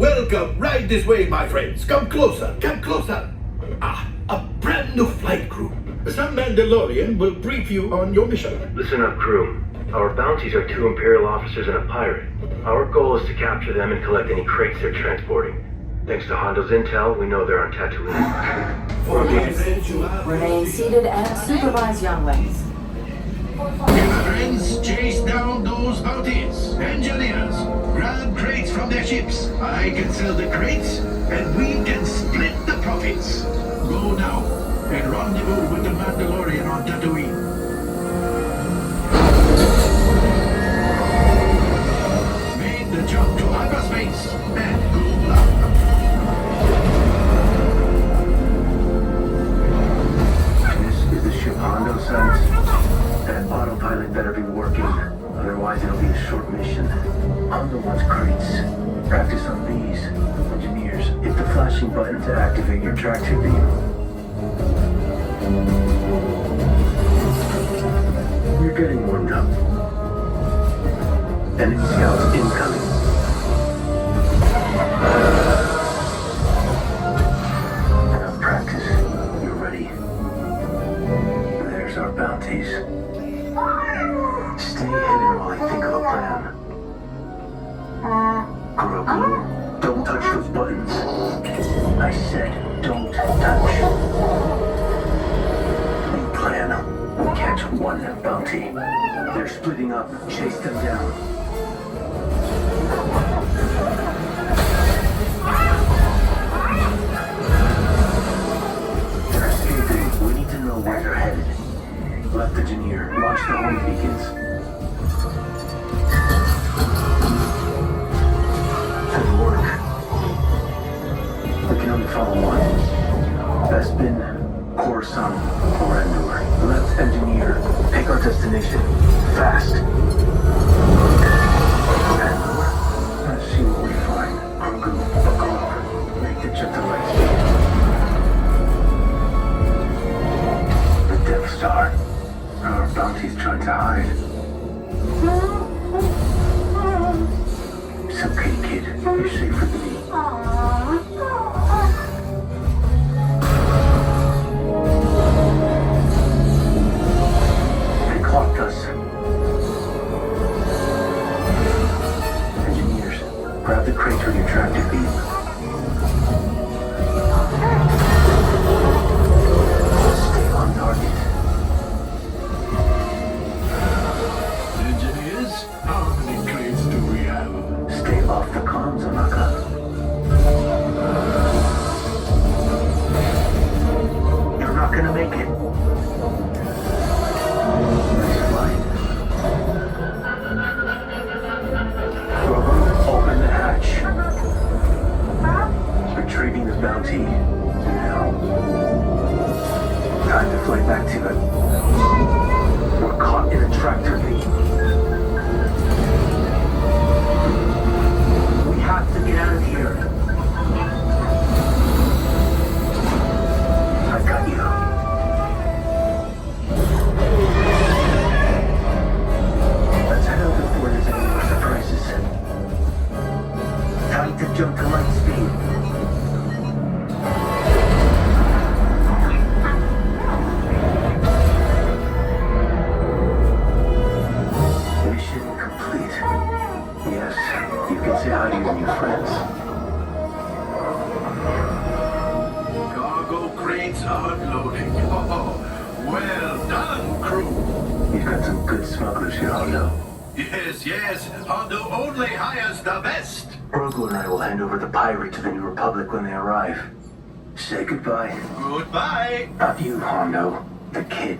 Welcome, right this way, my friends. Come closer, come closer. A brand new flight crew. Some Mandalorian will brief you on your mission. Listen up, crew. Our bounties are 2 Imperial officers and a pirate. Our goal is to capture them and collect any crates they're transporting. Thanks to Hondo's intel, we know they're on Tatooine. Remain seated and supervise younglings. My friends, chase down those bounties. Engineers, grab crates from their ships. I can sell the crates, and we can split the profits. Go now, and rendezvous with the Mandalorian on Tatooine. Make the jump to hyperspace, and good luck. This is the ship Hondo sent. That autopilot better be working, otherwise it'll be a short mission. Hondo wants crates. Practice on these. Engineers, hit the flashing button to activate your tractor beam. You're getting warmed up. Enemy scouts incoming. Enough practice. You're ready. There's our bounties. Stay hidden while I think of a plan. Grogu, don't touch those buttons. I said, don't touch. New plan. We'll catch one bounty. They're splitting up. Chase them down. They're escaping. We need to know where they're headed. Left engineer, launch the home beacons. Good work. We can only follow one. Bespin, Coruscant, or Endor. Left engineer, pick our destination. Fast. Endor, let's see what we find. Grogu, buckle up. Make the jump to light speed. The Death Star. Our bounty's trying to hide. It's okay, kid. You're safe with me. They clocked us. Engineers, grab the crates with your tractor beam. Stay on target. Engineers, how many crates do we have? Stay off the comms, Onaka. You're not gonna make it. Nice flight. Grogu, open the hatch. Retrieving the bounty. Now. Time to fly back to it. We're caught in a tractor beam. We have to get out of here. I got you. Let's head out before there's any more surprises. Time to jump to light speed. Mission complete. Yes, you can say hi to your new friends. Cargo crates unloading. Oh, well done, crew. You've got some good smugglers here, Hondo. Yes, Hondo only hires the best. Grogu and I will hand over the pirate to the New Republic when they arrive. Say goodbye. Goodbye. Not you, Hondo. The kid.